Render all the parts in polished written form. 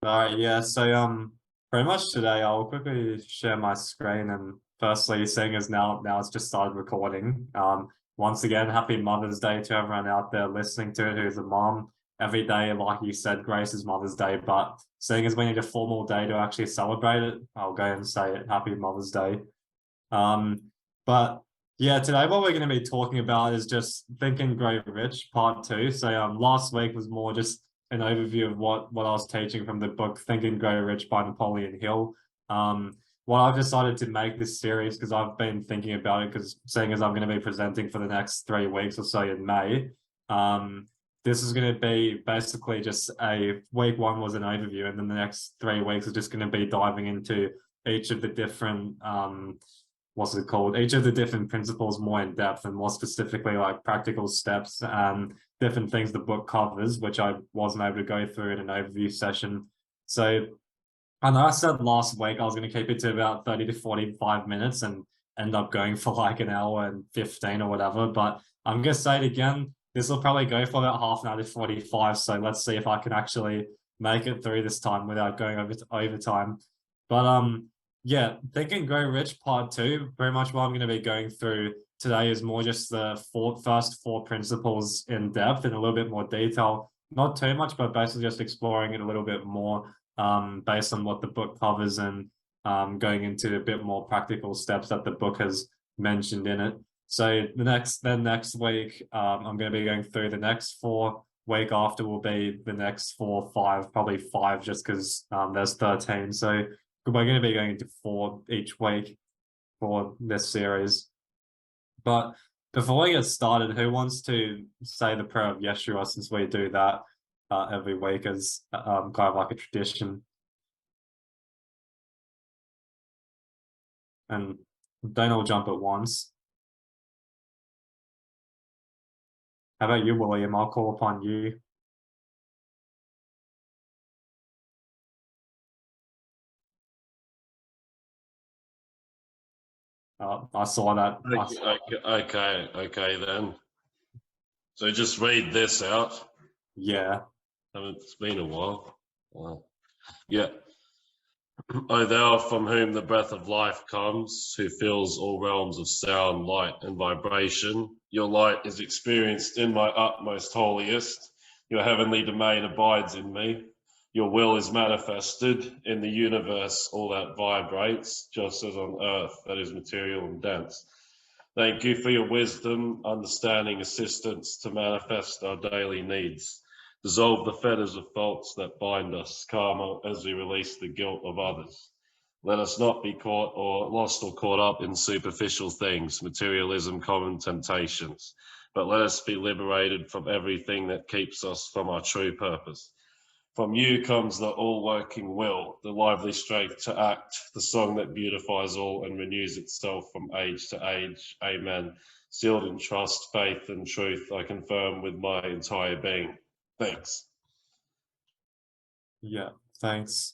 All right, yeah. So pretty much today I'll quickly share my screen and firstly, seeing as now it's just started recording. Once again, happy Mother's Day to everyone out there listening to it who's a mom. Every day, like you said, Grace is Mother's Day, but seeing as we need a formal day to actually celebrate it, I'll go and say it. Happy Mother's Day. Um, but yeah, today what we're going to be talking about is just Think and Grow Rich, part two. So last week was more just an overview of what I was teaching from the book Think and Grow Rich by Napoleon Hill. What I've decided to make this series because I've been thinking about it because seeing as I'm going to be presenting for the next 3 weeks or so in May, this is going to be basically just a week one was an overview, and then the next 3 weeks is just going to be diving into each of the different what's it called? Each of the different principles more in depth and more specifically like practical steps and different things the book covers, which I wasn't able to go through in an overview session. So I know I said last week I was going to keep it to about 30 to 45 minutes and end up going for like an hour and 15 or whatever, but I'm going to say it again. This will probably go for about half an hour to 45. So let's see if I can actually make it through this time without going over to overtime. But yeah, Think and Grow Rich part two, very much what I'm going to be going through today is more just the first four principles in depth in a little bit more detail. Not too much, but basically just exploring it a little bit more based on what the book covers and going into a bit more practical steps that the book has mentioned in it. So next week, I'm going to be going through the next four. Week after will be the next 4, 5, probably 5, just because there's 13. So we're going to be going into 4 each week for this series. But before we get started, who wants to say the prayer of Yeshua, since we do that every week as kind of like a tradition? And don't all jump at once. How about you, William? I'll call upon you. I saw that. Okay then. So just read this out. Yeah. It's been a while. Yeah. O thou from whom the breath of life comes, who fills all realms of sound, light, and vibration, your light is experienced in my utmost holiest. Your heavenly domain abides in me. Your will is manifested in the universe, all that vibrates, just as on earth that is material and dense. Thank you for your wisdom, understanding, assistance to manifest our daily needs. Dissolve the fetters of faults that bind us, karma, as we release the guilt of others. Let us not be caught or lost or caught up in superficial things, materialism, common temptations, but let us be liberated from everything that keeps us from our true purpose. From you comes the all-working will, the lively strength to act, the song that beautifies all and renews itself from age to age. Amen. Sealed in trust, faith, and truth, I confirm with my entire being. Thanks. Yeah, thanks.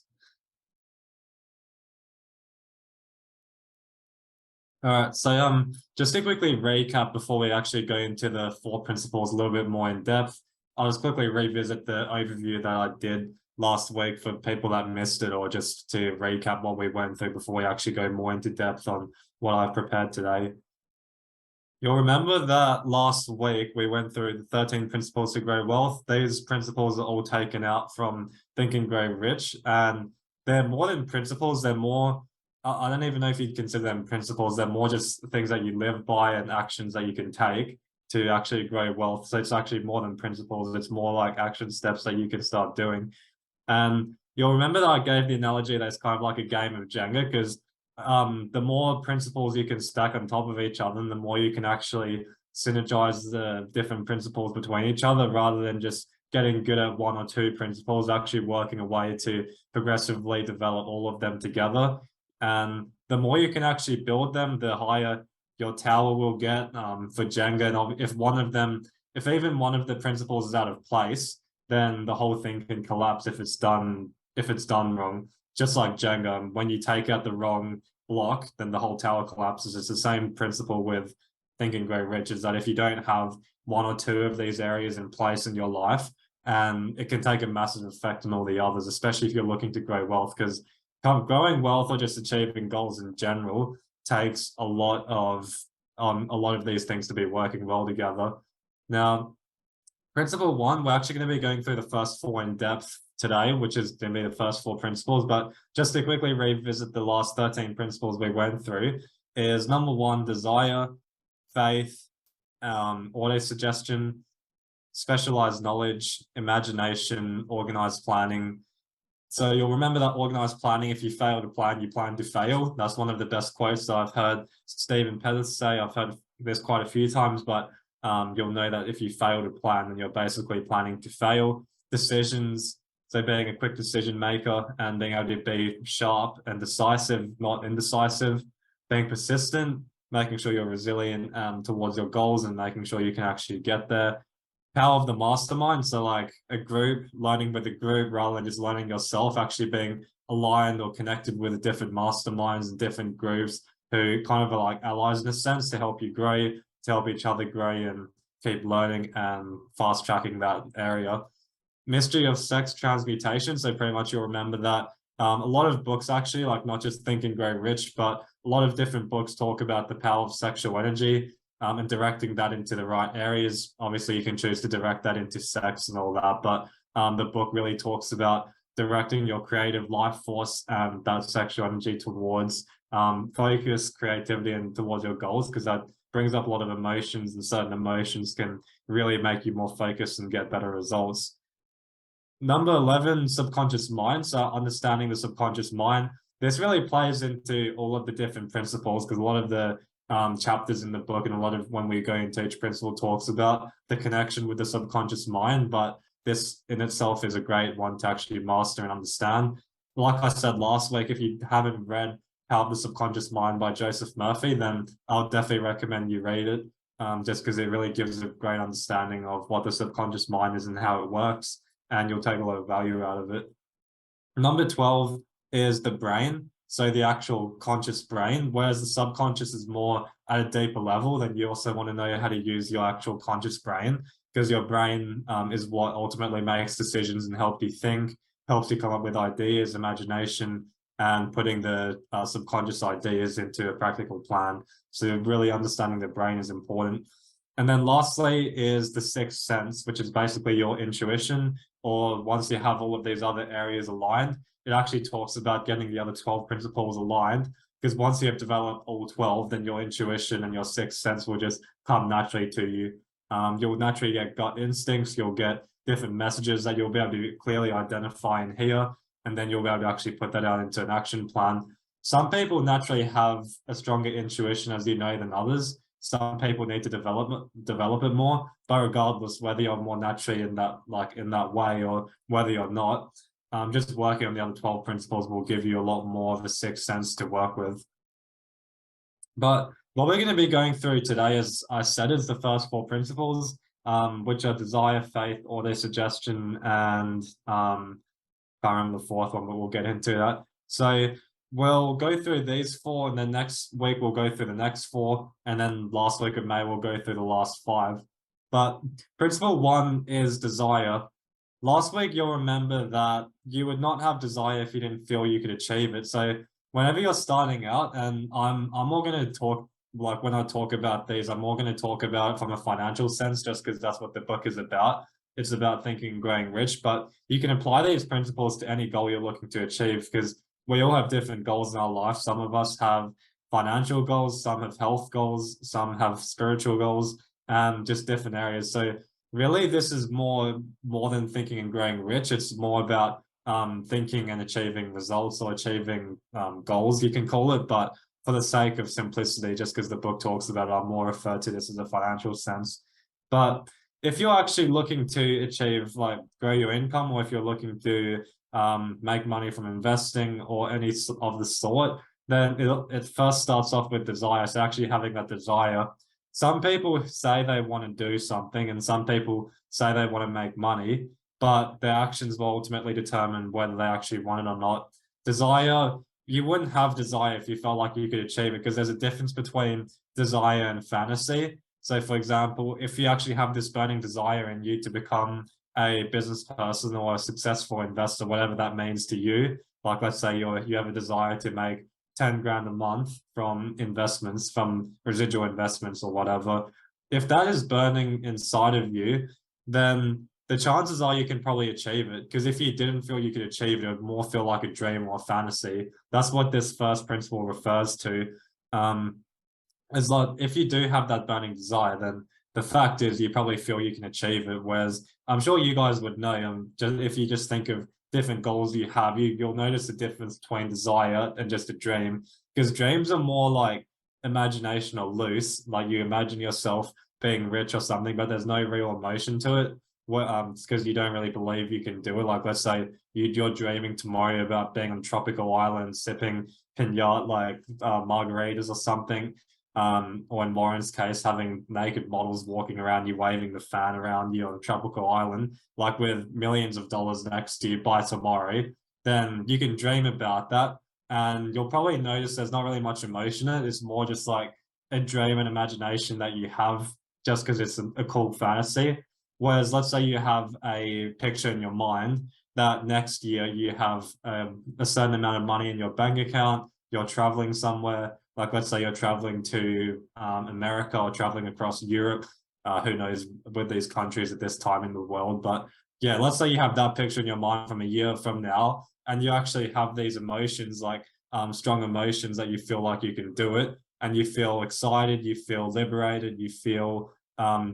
All right, so just to quickly recap before we actually go into the 4 principles a little bit more in depth, I'll just quickly revisit the overview that I did last week for people that missed it, or just to recap what we went through before we actually go more into depth on what I've prepared today. You'll remember that last week we went through the 13 principles to grow wealth. These principles are all taken out from Think and Grow Rich, and they're more than principles, they're more I don't even know if you'd consider them principles. They're more just things that you live by and actions that you can take to actually grow wealth. So it's actually more than principles. It's more like action steps that you can start doing. And you'll remember that I gave the analogy that it's kind of like a game of Jenga, because the more principles you can stack on top of each other, the more you can actually synergize the different principles between each other, rather than just getting good at 1 or 2 principles, actually working a way to progressively develop all of them together. And the more you can actually build them, the higher your tower will get for Jenga. And if even one of the principles is out of place, then the whole thing can collapse if it's done wrong. Just like Jenga, when you take out the wrong block, then the whole tower collapses. It's the same principle with Think and Grow Rich, is that if you don't have 1 or 2 of these areas in place in your life, and it can take a massive effect on all the others, especially if you're looking to grow wealth, because growing wealth or just achieving goals in general takes a lot of these things to be working well together. Now, principle one, we're actually going to be going through the first four in depth today, which is going to be the first four principles. But just to quickly revisit the last 13 principles we went through, is number one, desire, faith, auto-suggestion, specialized knowledge, imagination, organized planning. So you'll remember that organized planning, if you fail to plan, you plan to fail. That's one of the best quotes that I've heard Stephen Pettis say. I've heard this quite a few times, but you'll know that if you fail to plan, then you're basically planning to fail. Decisions, so being a quick decision maker and being able to be sharp and decisive, not indecisive. Being persistent, making sure you're resilient towards your goals and making sure you can actually get there. Power of the mastermind, so like a group, learning with a group rather than just learning yourself, actually being aligned or connected with different masterminds and different groups who kind of are like allies in a sense to help you grow, to help each other grow and keep learning and fast tracking that area. Mystery of sex transmutation, so pretty much you'll remember that a lot of books actually, like not just Think and Grow Rich, but a lot of different books talk about the power of sexual energy and directing that into the right areas. Obviously, you can choose to direct that into sex and all that, but the book really talks about directing your creative life force and that sexual energy towards focus, creativity, and towards your goals, because that brings up a lot of emotions, and certain emotions can really make you more focused and get better results. Number 11, subconscious mind. So understanding the subconscious mind. This really plays into all of the different principles, because a lot of the chapters in the book and a lot of when we go into each principle talks about the connection with the subconscious mind, but this in itself is a great one to actually master and understand. Like I said last week, if you haven't read Power of the Subconscious Mind by Joseph Murphy, then I'll definitely recommend you read it, just because it really gives a great understanding of what the subconscious mind is and how it works, and you'll take a lot of value out of it. Number 12 is the brain. So the actual conscious brain, whereas the subconscious is more at a deeper level, then you also want to know how to use your actual conscious brain, because your brain is what ultimately makes decisions and helps you think, helps you come up with ideas, imagination, and putting the subconscious ideas into a practical plan. So really understanding the brain is important. And then lastly is the sixth sense, which is basically your intuition, or once you have all of these other areas aligned, it actually talks about getting the other 12 principles aligned, because once you have developed all 12, then your intuition and your sixth sense will just come naturally to you. You'll naturally get gut instincts, you'll get different messages that you'll be able to clearly identify and hear, and then you'll be able to actually put that out into an action plan. Some people naturally have a stronger intuition, as you know, than others. Some people need to develop it more, but regardless, whether you're more naturally in that way or whether you're not, just working on the other 12 principles will give you a lot more of a sixth sense to work with. But what we're going to be going through today, as I said, is the first four principles, which are desire, faith, auto-suggestion, and can't remember the fourth one, but we'll get into that. So we'll go through these four, and then next week we'll go through the next four, and then last week of May we'll go through the last five. But principle one is desire. Last week, you'll remember that you would not have desire if you didn't feel you could achieve it. So whenever you're starting out, and I'm more going to talk, like when I talk about these, I'm more going to talk about from a financial sense, just because that's what the book is about. It's about thinking and growing rich, but you can apply these principles to any goal you're looking to achieve, because we all have different goals in our life. Some of us have financial goals, some have health goals, some have spiritual goals, and just different areas. So really, this is more than thinking and growing rich. It's more about thinking and achieving results, or achieving goals, you can call it. But for the sake of simplicity, just because the book talks about it, I'll more refer to this as a financial sense. But if you're actually looking to achieve, like, grow your income, or if you're looking to make money from investing or any of the sort, then it first starts off with desire. So actually having that desire. Some people say they want to do something, and some people say they want to make money, but their actions will ultimately determine whether they actually want it or not. Desire, you wouldn't have desire if you felt like you could achieve it, because there's a difference between desire and fantasy. So for example, if you actually have this burning desire in you to become a business person or a successful investor, whatever that means to you. Like, let's say you have a desire to make 10 grand a month from investments, from residual investments or whatever. If that is burning inside of you, then the chances are you can probably achieve it. Because if you didn't feel you could achieve it, it would more feel like a dream or a fantasy. That's what this first principle refers to. Is like, if you do have that burning desire, then the fact is you probably feel you can achieve it. Whereas I'm sure you guys would know, just if you just think of different goals you have, you'll notice the difference between desire and just a dream. Because dreams are more like imagination or loose, like you imagine yourself being rich or something, but there's no real emotion to it. It's because you don't really believe you can do it. Like, let's say you're dreaming tomorrow about being on tropical island, sipping pinata, like margaritas or something. Or in Lauren's case, having naked models walking around you, waving the fan around you on a tropical island, like with millions of dollars next to you by tomorrow, then you can dream about that. And you'll probably notice there's not really much emotion in it. It's more just like a dream and imagination that you have just because it's a cool fantasy. Whereas, let's say you have a picture in your mind that next year you have a certain amount of money in your bank account, you're traveling somewhere. Like, let's say you're traveling to America or traveling across Europe. Who knows with these countries at this time in the world. But yeah, let's say you have that picture in your mind from a year from now, and you actually have these emotions, like strong emotions that you feel like you can do it, and you feel excited, you feel liberated, you feel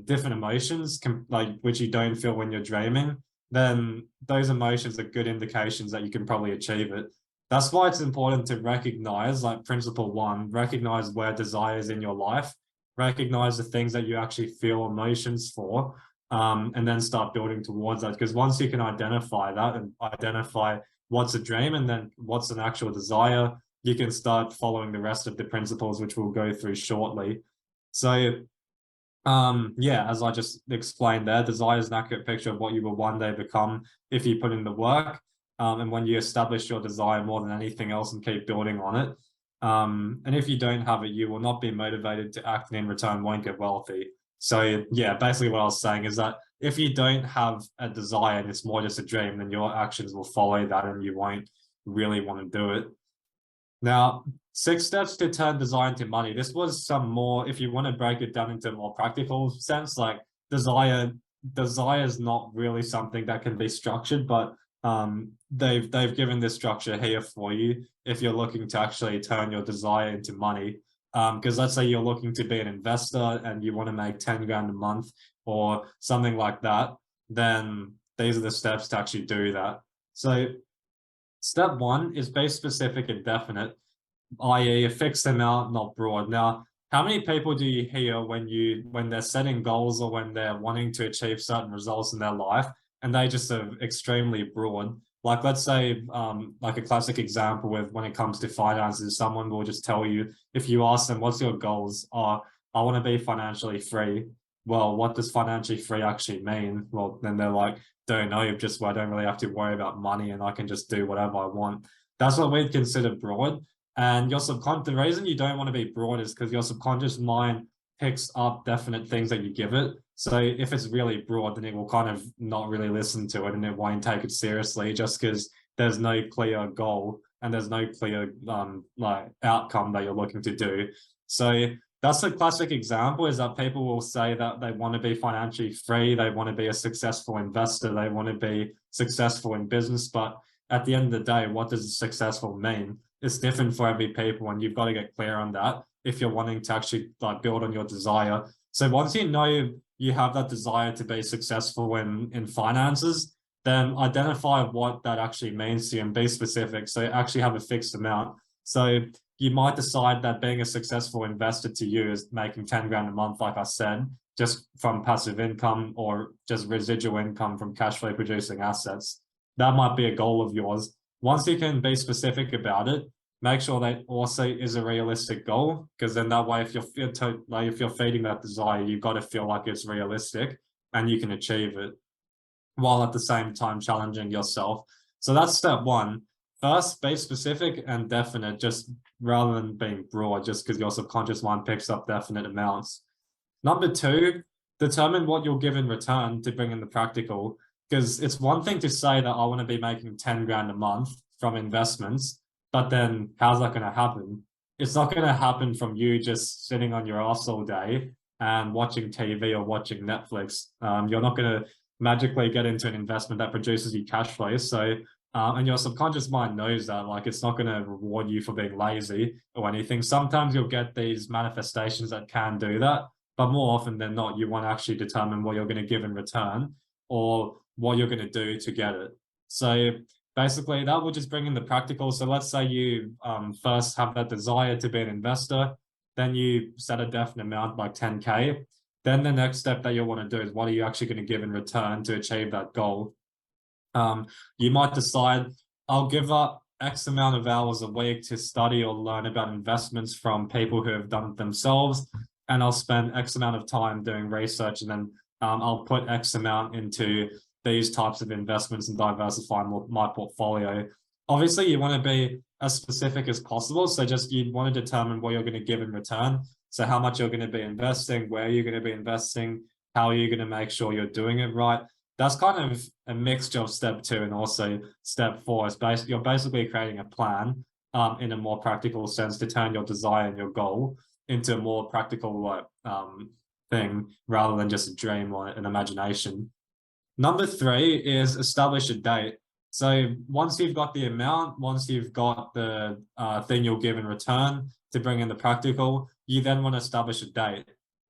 different emotions, like which you don't feel when you're dreaming. Then those emotions are good indications that you can probably achieve it. That's why it's important to recognize, like principle one, recognize where desire is in your life, recognize the things that you actually feel emotions for, and then start building towards that. Because once you can identify that and identify what's a dream and then what's an actual desire, you can start following the rest of the principles, which we'll go through shortly. So yeah, as I just explained there, desire is an accurate picture of what you will one day become if you put in the work. And when you establish your desire more than anything else and keep building on it. And if you don't have it, you will not be motivated to act, and in return won't get wealthy. So yeah, basically what I was saying is that if you don't have a desire and it's more just a dream, then your actions will follow that and you won't really want to do it. Now, 6 steps to turn desire into money. This was some more, if you want to break it down into a more practical sense, like desire is not really something that can be structured, but they've given this structure here for you if you're looking to actually turn your desire into money. Because let's say you're looking to be an investor and you want to make 10 grand a month or something like that, then these are the steps to actually do that. So step one is be specific and definite, i.e. a fixed amount, not broad. Now, how many people do you hear when they're setting goals or when they're wanting to achieve certain results in their life and they just are extremely broad? Like, let's say, like a classic example with when it comes to finances, someone will just tell you, if you ask them, what's your goals? I want to be financially free. Well, what does financially free actually mean? Well, then they're like, don't know, just I don't really have to worry about money and I can just do whatever I want. That's what we'd consider broad. And your subconscious, the reason you don't want to be broad is because your subconscious mind picks up definite things that you give it. So if it's really broad, then it will kind of not really listen to it and it won't take it seriously just because there's no clear goal and there's no clear like outcome that you're looking to do. So that's a classic example, is that people will say that they want to be financially free, they want to be a successful investor, they want to be successful in business, but at the end of the day, what does successful mean? It's different for every people, and you've got to get clear on that if you're wanting to actually like build on your desire. So once you know you have that desire to be successful in finances, then identify what that actually means to you and be specific. So actually have a fixed amount. So you might decide that being a successful investor to you is making 10 grand a month, like I said, just from passive income or just residual income from cash flow producing assets. That might be a goal of yours. Once you can be specific about it, make sure that also is a realistic goal, because then that way, if you're feeding that desire, you've got to feel like it's realistic and you can achieve it, while at the same time challenging yourself. So that's step one. First, be specific and definite, just rather than being broad, just because your subconscious mind picks up definite amounts. Number two, determine what you'll give in return to bring in the practical. Because it's one thing to say that I want to be making 10 grand a month from investments, but then how's that going to happen? It's not going to happen from you just sitting on your ass all day and watching TV or watching Netflix. You're not going to magically get into an investment that produces you cash flow. So, and your subconscious mind knows that, like, it's not going to reward you for being lazy or anything. Sometimes you'll get these manifestations that can do that, but more often than not, you want to actually determine what you're going to give in return or what you're going to do to get it. So basically, that will just bring in the practical. So let's say you first have that desire to be an investor, then you set a definite amount like 10K. Then the next step that you'll want to do is what are you actually going to give in return to achieve that goal? You might decide, I'll give up X amount of hours a week to study or learn about investments from people who have done it themselves, and I'll spend X amount of time doing research, and then I'll put X amount into these types of investments and diversify my portfolio. Obviously, you want to be as specific as possible. So just you want to determine what you're going to give in return. So how much you're going to be investing, where you're going to be investing, how are you going to make sure you're doing it right. That's kind of a mixture of step 2 and also step 4. You're basically creating a plan in a more practical sense to turn your desire and your goal into a more practical thing rather than just a dream or an imagination. Number 3 is establish a date. So once you've got the amount, once you've got the thing you'll give in return to bring in the practical, you then want to establish a date.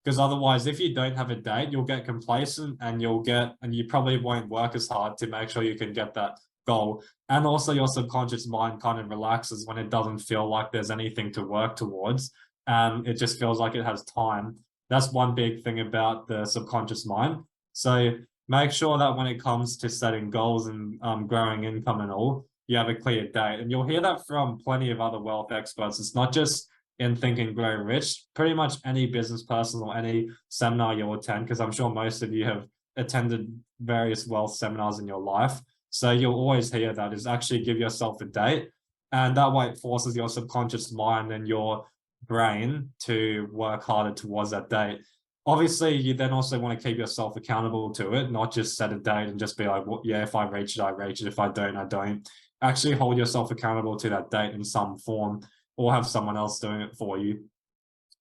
Because otherwise, if you don't have a date, you'll get complacent and you probably won't work as hard to make sure you can get that goal. And also your subconscious mind kind of relaxes when it doesn't feel like there's anything to work towards. It just feels like it has time. That's one big thing about the subconscious mind. So make sure that when it comes to setting goals and growing income and all, you have a clear date. And you'll hear that from plenty of other wealth experts. It's not just in Think and Grow Rich. Pretty much any business person or any seminar you'll attend, because I'm sure most of you have attended various wealth seminars in your life. So you'll always hear that is actually give yourself a date. And that way it forces your subconscious mind and your brain to work harder towards that date. Obviously, you then also want to keep yourself accountable to it, not just set a date and just be like, well, yeah, if I reach it, I reach it. If I don't, I don't. Actually hold yourself accountable to that date in some form or have someone else doing it for you.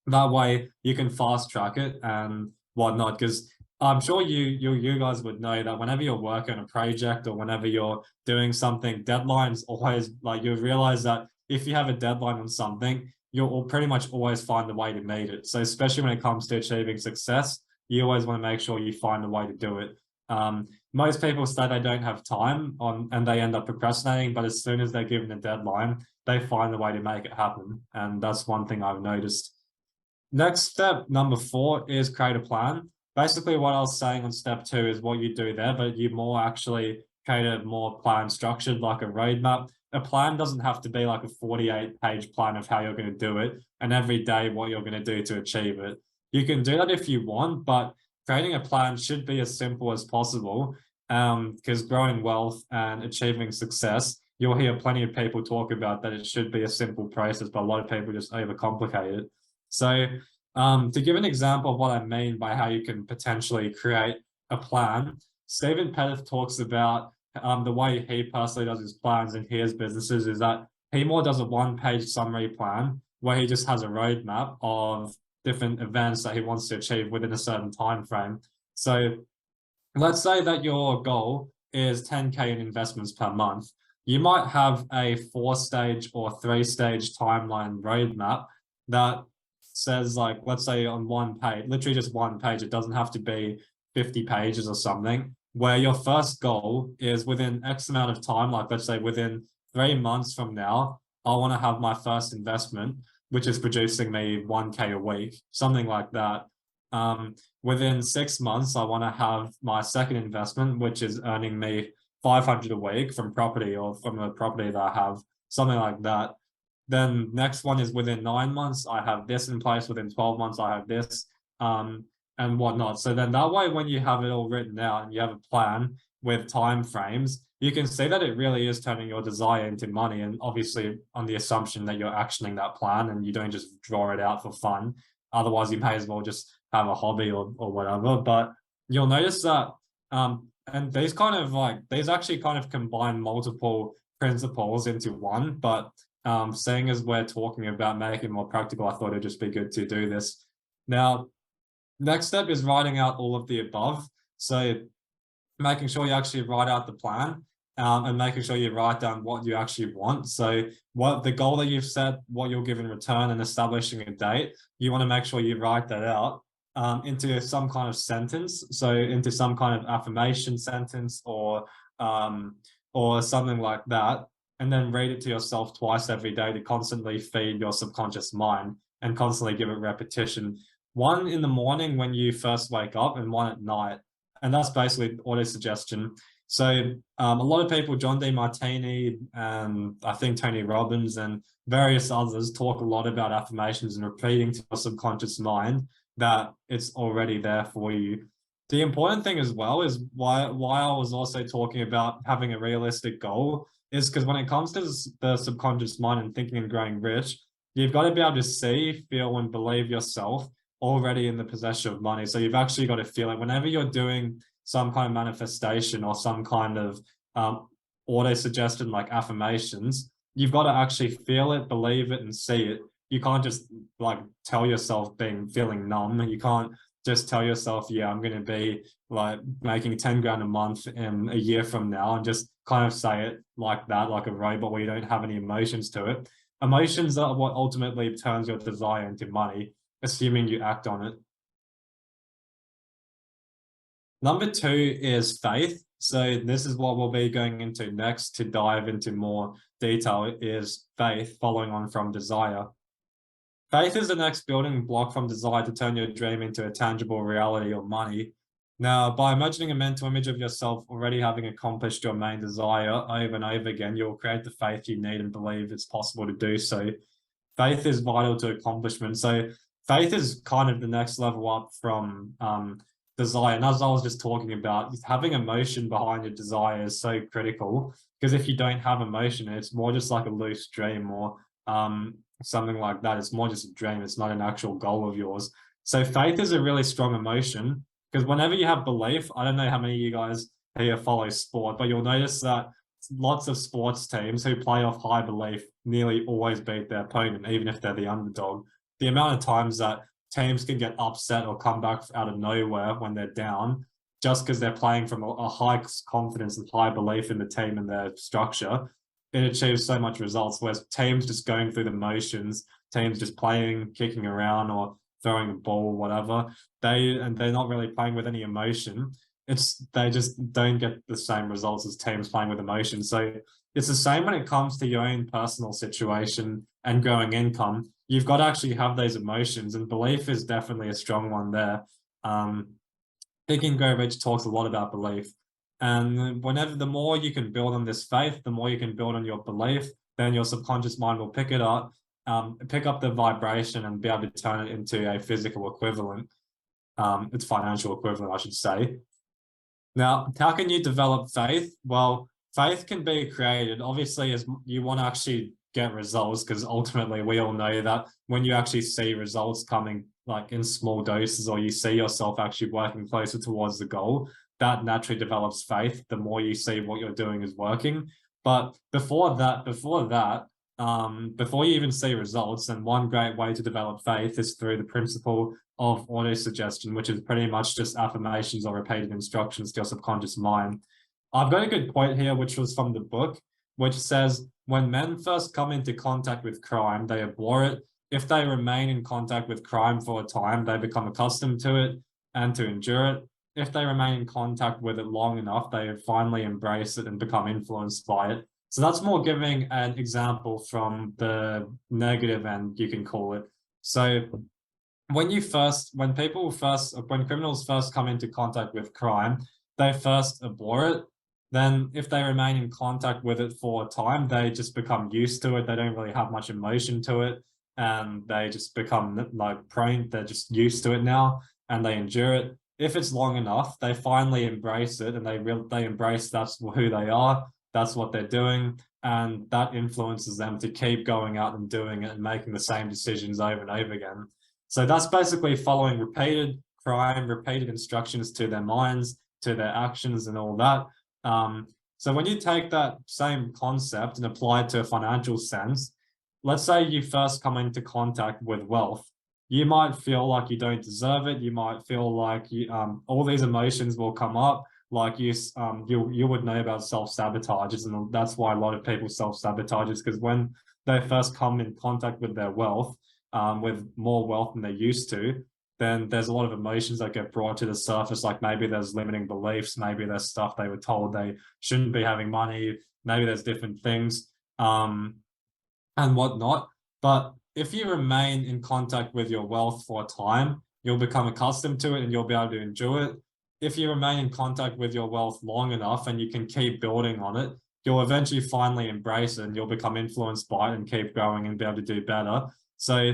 That way you can fast track it and whatnot. Because I'm sure you guys would know that whenever you're working on a project or whenever you're doing something, deadlines always, like, you realize that if you have a deadline on something, you'll pretty much always find a way to meet it. So especially when it comes to achieving success, you always want to make sure you find a way to do it. Most people say they don't have time and they end up procrastinating, but as soon as they're given a deadline, they find a way to make it happen. And that's one thing I've noticed. Next step, number 4, is create a plan. Basically, what I was saying on step 2 is what you do there, but you more actually create a more plan structured, like a roadmap. A plan doesn't have to be like a 48-page plan of how you're going to do it and every day what you're going to do to achieve it. You can do that if you want, but creating a plan should be as simple as possible, because growing wealth and achieving success, you'll hear plenty of people talk about that it should be a simple process, but a lot of people just overcomplicate it. So to give an example of what I mean by how you can potentially create a plan, Stephen Pettit talks about the way he personally does his plans in his businesses is that he more does a 1-page summary plan where he just has a roadmap of different events that he wants to achieve within a certain time frame. So let's say that your goal is 10K in investments per month. You might have a 4-stage or 3-stage timeline roadmap that says, like, let's say on 1 page, literally just 1 page, it doesn't have to be 50 pages or something, where your first goal is within X amount of time, like let's say within 3 months from now, I want to have my first investment, which is producing me 1K a week, something like that. Within 6 months, I want to have my second investment, which is earning me 500 a week from property or from a property that I have, something like that. Then next one is within 9 months, I have this in place. Within 12 months, I have this, and whatnot. So then that way, when you have it all written out and you have a plan with time frames, you can see that it really is turning your desire into money. And obviously on the assumption that you're actioning that plan and you don't just draw it out for fun. Otherwise, you may as well just have a hobby or whatever. But you'll notice that and these actually kind of combine multiple principles into one, but seeing as we're talking about making it more practical, I thought it'd just be good to do this. Now, next step is writing out all of the above. So making sure you actually write out the plan, and making sure you write down what you actually want. So what the goal that you've set, what you'll give in return, and establishing a date, you want to make sure you write that out into some kind of sentence. So into some kind of affirmation sentence or something like that. And then read it to yourself twice every day to constantly feed your subconscious mind and constantly give it repetition. One in the morning when you first wake up, and one at night. And that's basically auto-suggestion. So a lot of people, John Demartini and I think Tony Robbins and various others, talk a lot about affirmations and repeating to your subconscious mind that it's already there for you. The important thing as well is why I was also talking about having a realistic goal is because when it comes to the subconscious mind and thinking and growing rich, you've got to be able to see, feel, and believe yourself already in the possession of money. So you've actually got to feel it whenever you're doing some kind of manifestation or some kind of auto-suggestion like affirmations, you've got to actually feel it, believe it, and see it. You can't just like tell yourself feeling numb. You can't just tell yourself, yeah, I'm going to be like making 10 grand a month in a year from now, and just kind of say it like that, like a robot where you don't have any emotions to it. Emotions are what ultimately turns your desire into money, assuming you act on it. Number 2 is faith. So this is what we'll be going into next to dive into more detail, is faith following on from desire. Faith is the next building block from desire to turn your dream into a tangible reality or money. Now, by imagining a mental image of yourself already having accomplished your main desire over and over again, you'll create the faith you need and believe it's possible to do so. Faith is vital to accomplishment. So faith is kind of the next level up from desire. And as I was just talking about, having emotion behind your desire is so critical, because if you don't have emotion, it's more just like a loose dream or something like that. It's more just a dream. It's not an actual goal of yours. So faith is a really strong emotion, because whenever you have belief, I don't know how many of you guys here follow sport, but you'll notice that lots of sports teams who play off high belief nearly always beat their opponent, even if they're the underdog. The amount of times that teams can get upset or come back out of nowhere when they're down, just because they're playing from a high confidence and high belief in the team and their structure, it achieves so much results. Whereas teams just going through the motions, teams just playing, kicking around or throwing a ball, whatever, they're not really playing with any emotion. They just don't get the same results as teams playing with emotion. So it's the same when it comes to your own personal situation and growing income. You've got to actually have those emotions, and belief is definitely a strong one there. Think and Grow Rich talks a lot about belief. And the more you can build on this faith, the more you can build on your belief, then your subconscious mind will pick up the vibration and be able to turn it into a physical equivalent. It's financial equivalent, I should say. Now, how can you develop faith? Well, faith can be created. Obviously, as you want to actually get results, because ultimately we all know that when you actually see results coming like in small doses, or you see yourself actually working closer towards the goal, that naturally develops faith the more you see what you're doing is working. But before you even see results, and one great way to develop faith is through the principle of auto-suggestion, which is pretty much just affirmations or repeated instructions to your subconscious mind. I've got a good quote here, which was from the book, which says, when men first come into contact with crime, they abhor it. If they remain in contact with crime for a time, they become accustomed to it and to endure it. If they remain in contact with it long enough, they finally embrace it and become influenced by it. So that's more giving an example from the negative end, you can call it. So when criminals first come into contact with crime, they first abhor it. Then if they remain in contact with it for a time, they just become used to it. They don't really have much emotion to it, and they just become like prone. They're just used to it now, and they endure it. If it's long enough, they finally embrace it, and they embrace that's who they are. That's what they're doing, and that influences them to keep going out and doing it and making the same decisions over and over again. So that's basically following repeated instructions to their minds to their actions and all that. So when you take that same concept and apply it to a financial sense, let's say you first come into contact with wealth, you might feel like you don't deserve it. You might feel like all these emotions will come up. Like you would know about self-sabotages, and that's why a lot of people self-sabotage, is because when they first come in contact with their wealth, with more wealth than they used to, then there's a lot of emotions that get brought to the surface. Like maybe there's limiting beliefs, maybe there's stuff they were told they shouldn't be having money, maybe there's different things, and whatnot. But if you remain in contact with your wealth for a time, you'll become accustomed to it and you'll be able to enjoy it. If you remain in contact with your wealth long enough and you can keep building on it, you'll eventually finally embrace it and you'll become influenced by it and keep growing and be able to do better. So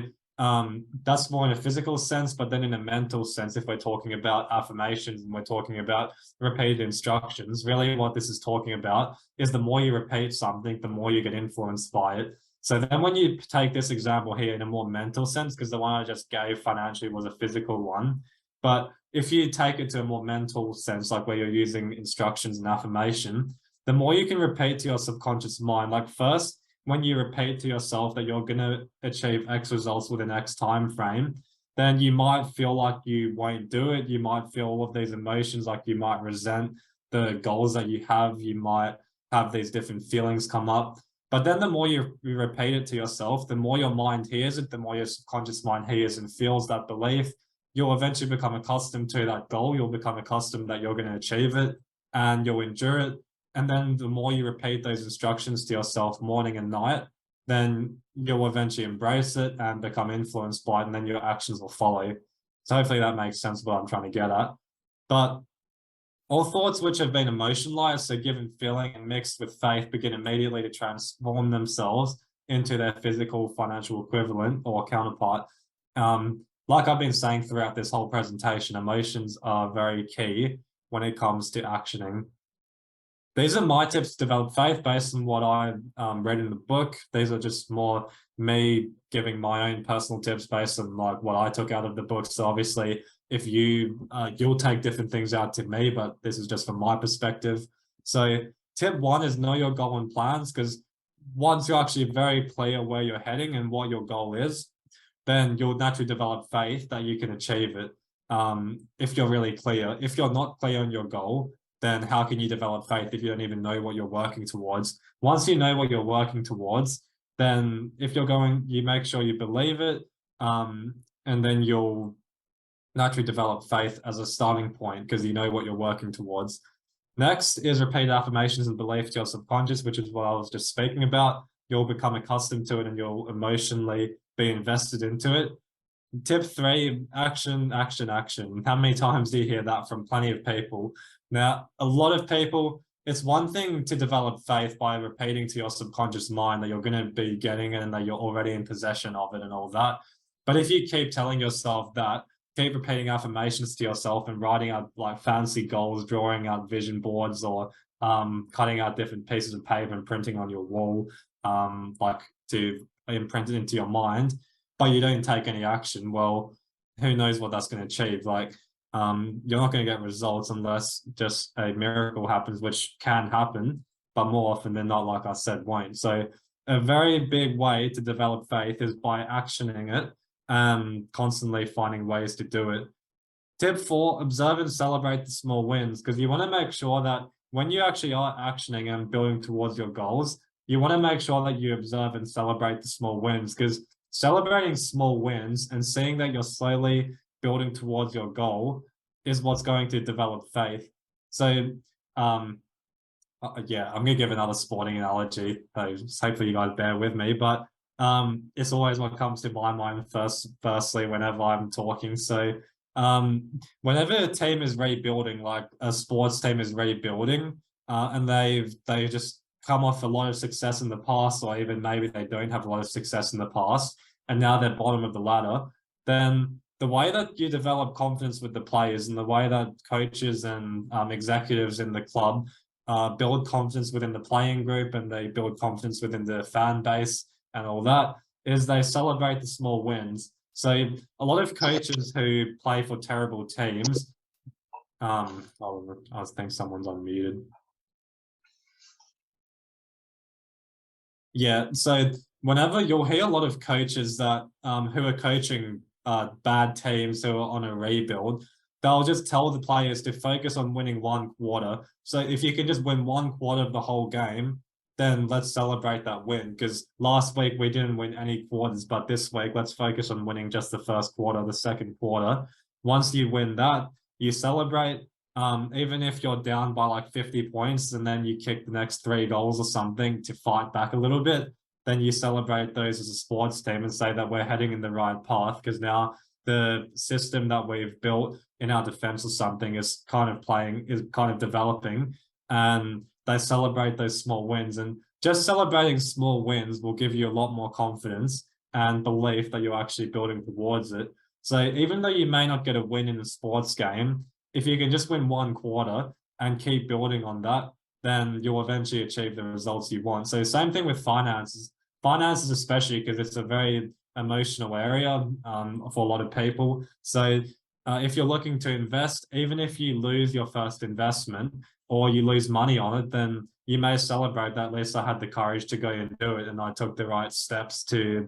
that's more in a physical sense, but then in a mental sense, if we're talking about affirmations and we're talking about repeated instructions, really what this is talking about is the more you repeat something, the more you get influenced by it. So then when you take this example here in a more mental sense, because the one I just gave financially was a physical one, but if you take it to a more mental sense, like where you're using instructions and affirmation, the more you can repeat to your subconscious mind, like first, when you repeat to yourself that you're going to achieve X results within X time frame, then you might feel like you won't do it. You might feel all of these emotions, like you might resent the goals that you have. You might have these different feelings come up. But then the more you repeat it to yourself, the more your mind hears it, the more your subconscious mind hears and feels that belief. You'll eventually become accustomed to that goal. You'll become accustomed that you're going to achieve it and you'll endure it. And then the more you repeat those instructions to yourself morning and night, then you'll eventually embrace it and become influenced by it, and then your actions will follow. So hopefully that makes sense what I'm trying to get at. But all thoughts which have been emotionalized, so given feeling and mixed with faith, begin immediately to transform themselves into their physical financial equivalent or counterpart. Like I've been saying throughout this whole presentation, emotions are very key when it comes to actioning. These are my tips to develop faith based on what I read in the book. These are just more me giving my own personal tips based on like what I took out of the book. So obviously, if you'll take different things out to me, but this is just from my perspective. So tip one is know your goal and plans, because once you're actually very clear where you're heading and what your goal is, then you'll naturally develop faith that you can achieve it. If you're really clear. If you're not clear on your goal, then how can you develop faith if you don't even know what you're working towards? Once you know what you're working towards, then if you're going, you make sure you believe it, and then you'll naturally develop faith as a starting point because you know what you're working towards. Next is repeat affirmations and belief to your subconscious, which is what I was just speaking about. You'll become accustomed to it and you'll emotionally be invested into it. Tip three, action, action, action. How many times do you hear that from plenty of people? Now, a lot of people, it's one thing to develop faith by repeating to your subconscious mind that you're going to be getting it and that you're already in possession of it and all that. But if you keep telling yourself that, keep repeating affirmations to yourself and writing out like fancy goals, drawing out vision boards, or cutting out different pieces of paper and printing on your wall, like to imprint it into your mind, but you don't take any action, well, who knows what that's going to achieve? Like, you're not going to get results unless just a miracle happens, which can happen, but more often than not, like I said, won't. So a very big way to develop faith is by actioning it and constantly finding ways to do it. Tip four, observe and celebrate the small wins, because you want to make sure that when you actually are actioning and building towards your goals, you want to make sure that you observe and celebrate the small wins, because celebrating small wins and seeing that you're slowly building towards your goal is what's going to develop faith. So, yeah, I'm going to give another sporting analogy. So hopefully you guys bear with me, but it's always what comes to my mind firstly, whenever I'm talking. So whenever a team is rebuilding, like a sports team is rebuilding, and they've just come off a lot of success in the past, or even maybe they don't have a lot of success in the past, and now they're bottom of the ladder, then the way that you develop confidence with the players and the way that coaches and executives in the club build confidence within the playing group and they build confidence within the fan base and all that is they celebrate the small wins. So a lot of coaches who play for terrible teams, I think someone's unmuted. Yeah, so whenever you'll hear a lot of coaches that who are coaching bad teams who are on a rebuild, they'll just tell the players to focus on winning one quarter. So if you can just win one quarter of the whole game, then let's celebrate that win. Because last week we didn't win any quarters, but this week let's focus on winning just the first quarter, the second quarter. Once you win that, you celebrate. Even if you're down by like 50 points and then you kick the next 3 goals or something to fight back a little bit, then you celebrate those as a sports team and say that we're heading in the right path because now the system that we've built in our defense or something is kind of developing, and they celebrate those small wins. And just celebrating small wins will give you a lot more confidence and belief that you're actually building towards it. So even though you may not get a win in a sports game, if you can just win one quarter and keep building on that, then you'll eventually achieve the results you want. So same thing with finances especially because it's a very emotional area for a lot of people. So if you're looking to invest, even if you lose your first investment or you lose money on it, then you may celebrate that at least I had the courage to go and do it and I took the right steps to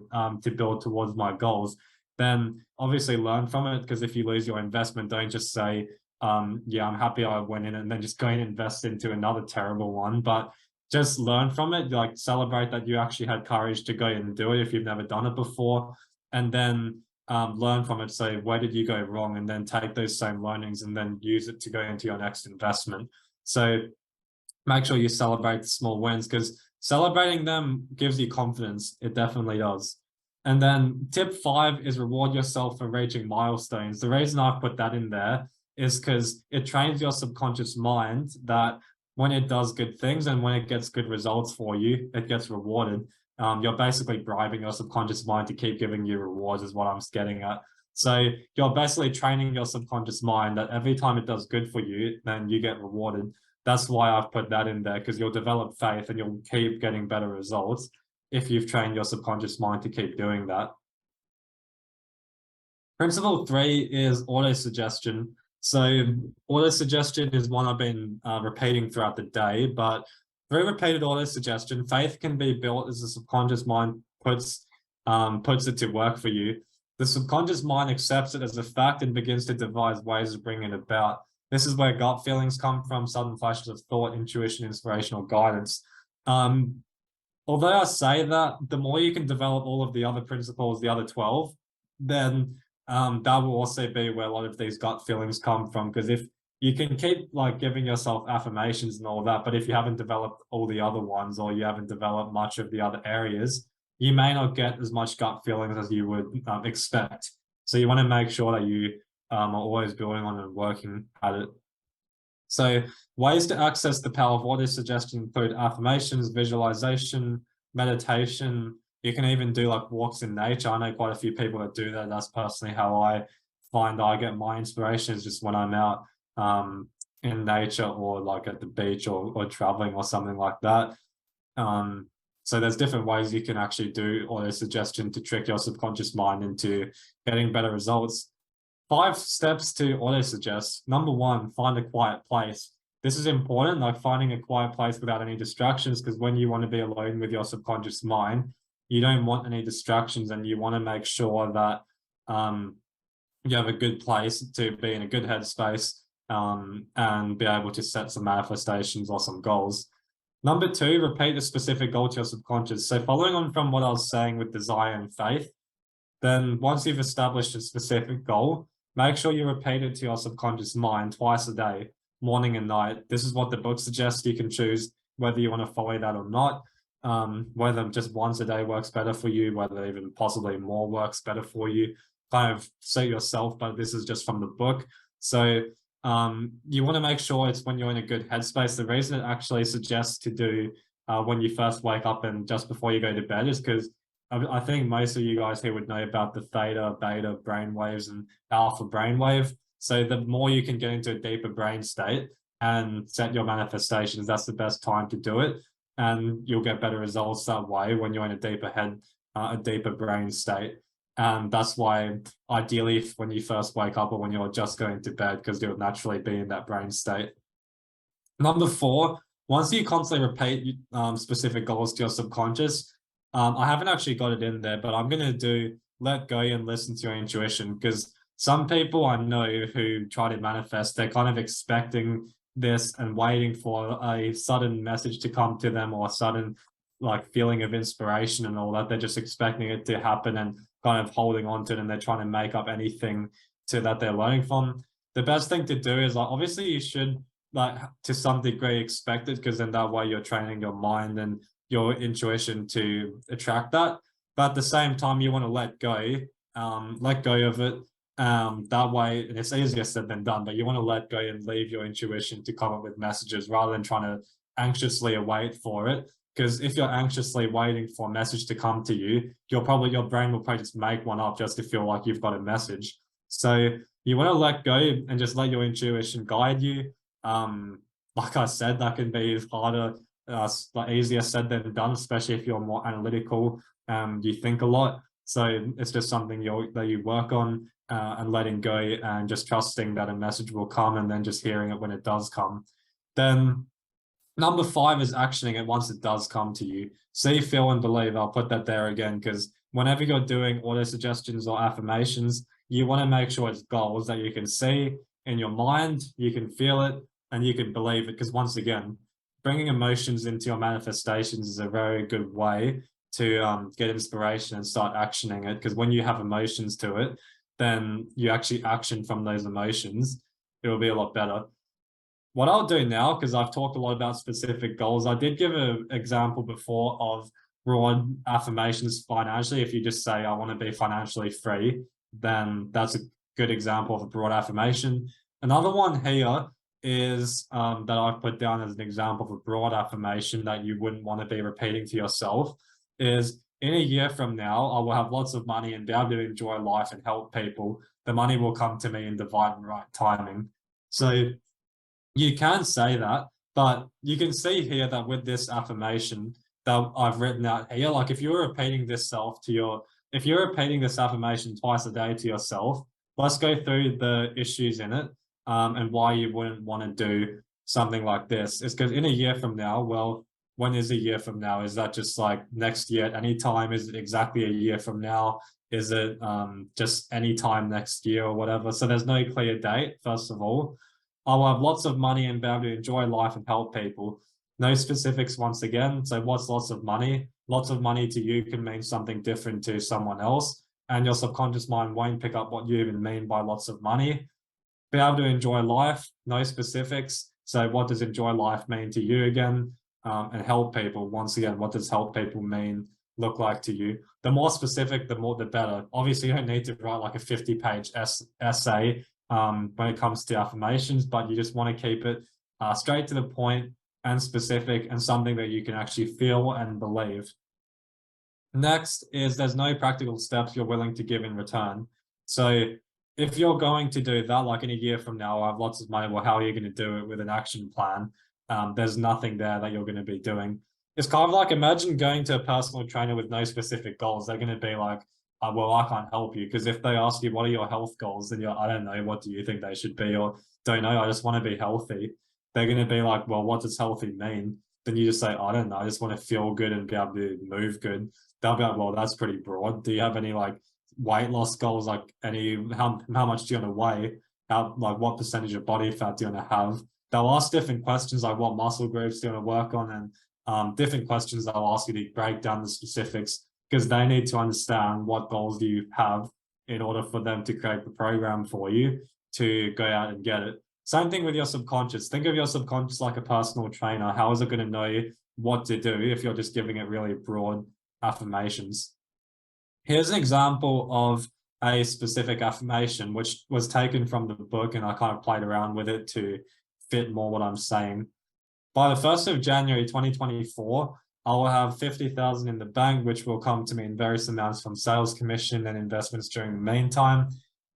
build towards my goals. Then obviously learn from it, because if you lose your investment, don't just say, yeah, I'm happy I went in, and then just go and invest into another terrible one. But just learn from it, like celebrate that you actually had courage to go and do it if you've never done it before, and then learn from it. Say, where did you go wrong? And then take those same learnings and then use it to go into your next investment. So make sure you celebrate the small wins, because celebrating them gives you confidence. It definitely does. And then tip 5 is reward yourself for reaching milestones. The reason I've put that in there is because it trains your subconscious mind that when it does good things and when it gets good results for you, it gets rewarded. You're basically bribing your subconscious mind to keep giving you rewards, is what I'm getting at. So you're basically training your subconscious mind that every time it does good for you, then you get rewarded. That's why I've put that in there, because you'll develop faith and you'll keep getting better results if you've trained your subconscious mind to keep doing that. Principle 3 is auto-suggestion. So auto-suggestion is one I've been repeating throughout the day, but through repeated auto-suggestion, faith can be built as the subconscious mind puts it to work for you. The subconscious mind accepts it as a fact and begins to devise ways of bringing it about. This is where gut feelings come from, sudden flashes of thought, intuition, inspirational guidance. Although I say that, the more you can develop all of the other principles, the other 12, then that will also be where a lot of these gut feelings come from. Because if you can keep like giving yourself affirmations and all that, but if you haven't developed all the other ones, or you haven't developed much of the other areas, you may not get as much gut feelings as you would expect. So you want to make sure that you are always building on and working at it. So ways to access the power of auto-suggestion include affirmations, visualization, meditation. You can even do like walks in nature. I know quite a few people that do that. That's personally how I find I get my inspiration, is just when I'm out in nature or like at the beach or traveling or something like that. So there's different ways you can actually do auto-suggestion to trick your subconscious mind into getting better results. 5 steps to auto-suggest. Number 1, find a quiet place. This is important, like finding a quiet place without any distractions, because when you want to be alone with your subconscious mind, you don't want any distractions, and you want to make sure that you have a good place to be in a good headspace and be able to set some manifestations or some goals. Number 2, repeat a specific goal to your subconscious. So following on from what I was saying with desire and faith, then once you've established a specific goal, make sure you repeat it to your subconscious mind twice a day, morning and night. This is what the book suggests. You can choose whether you want to follow that or not, whether just once a day works better for you, whether even possibly more works better for you. Kind of suit yourself, but this is just from the book. So you want to make sure it's when you're in a good headspace. The reason it actually suggests to do when you first wake up and just before you go to bed is because I think most of you guys here would know about the theta, beta brainwaves and alpha brainwave. So the more you can get into a deeper brain state and set your manifestations, that's the best time to do it. And you'll get better results that way when you're in a deeper brain state. And that's why ideally when you first wake up or when you're just going to bed, because you'll naturally be in that brain state. Number four, once you constantly repeat specific goals to your subconscious, I haven't actually got it in there, but I'm going to do let go and listen to your intuition, because some people I know who try to manifest, they're kind of expecting this and waiting for a sudden message to come to them or a sudden like feeling of inspiration and all that. They're just expecting it to happen and kind of holding on to it, and they're trying to make up anything to that they're learning from. The best thing to do is like obviously you should like to some degree expect it, because then that way you're training your mind and your intuition to attract that. But at the same time, you want to let go of it. That way, and it's easier said than done, but you want to let go and leave your intuition to come up with messages rather than trying to anxiously await for it. Because if you're anxiously waiting for a message to come to you, your brain will probably just make one up just to feel like you've got a message. So you want to let go and just let your intuition guide you. Like I said, that can be harder, like easier said than done, especially if you're more analytical. You think a lot, so it's just something that you work on, and letting go and just trusting that a message will come, and then just hearing it when it does come. Then number five is actioning it once it does come to you. See, feel, and believe. I'll put that there again, because whenever you're doing auto suggestions or affirmations, you want to make sure it's goals that you can see in your mind, you can feel it, and you can believe it. Because once again, bringing emotions into your manifestations is a very good way to get inspiration and start actioning it. Because when you have emotions to it, then you actually action from those emotions. It will be a lot better. What I'll do now, because I've talked a lot about specific goals, I did give an example before of broad affirmations financially. If you just say, I want to be financially free, then that's a good example of a broad affirmation. Another one here is that I've put down as an example of a broad affirmation that you wouldn't want to be repeating to yourself is, in a year from now, I will have lots of money and be able to enjoy life and help people. The money will come to me in divine and right timing. So you can say that, but you can see here that with this affirmation that I've written out here, like if you're repeating this affirmation twice a day to yourself, let's go through the issues in it, and why you wouldn't want to do something like this. It's because in a year from now, well, when is a year from now? Is that just like next year at any time? Is it exactly a year from now? Is it just any time next year or whatever? So there's no clear date, first of all. I will have lots of money and be able to enjoy life and help people. No specifics once again. So what's lots of money? Lots of money to you can mean something different to someone else. And your subconscious mind won't pick up what you even mean by lots of money. Be able to enjoy life, no specifics. So what does enjoy life mean to you again? And help people, once again, what does help people mean, look like to you? The more specific, the better. Obviously, you don't need to write like a 50-page essay when it comes to affirmations, but you just want to keep it straight to the point and specific and something that you can actually feel and believe. Next is there's no practical steps you're willing to give in return. So if you're going to do that, like in a year from now, I have lots of money, well, how are you going to do it with an action plan? There's nothing there that you're going to be doing. It's kind of like, imagine going to a personal trainer with no specific goals. They're going to be like, well, I can't help you. Because if they ask you, what are your health goals? Then I don't know, what do you think they should be? Or don't know, I just want to be healthy. They're going to be like, well, what does healthy mean? Then you just say, I don't know, I just want to feel good and be able to move good. They'll be like, well, that's pretty broad. Do you have any like weight loss goals? Like how much do you want to weigh? Like what percentage of body fat do you want to have? They'll ask different questions like what muscle groups do you want to work on, and different questions they'll ask you to break down the specifics, because they need to understand what goals do you have in order for them to create the program for you to go out and get it. Same thing with your subconscious. Think of your subconscious like a personal trainer. How is it going to know what to do if you're just giving it really broad affirmations? Here's an example of a specific affirmation, which was taken from the book, and I kind of played around with it to fit more what I'm saying. By the 1st of January 2024, I will have 50,000 in the bank, which will come to me in various amounts from sales commission and investments during the meantime.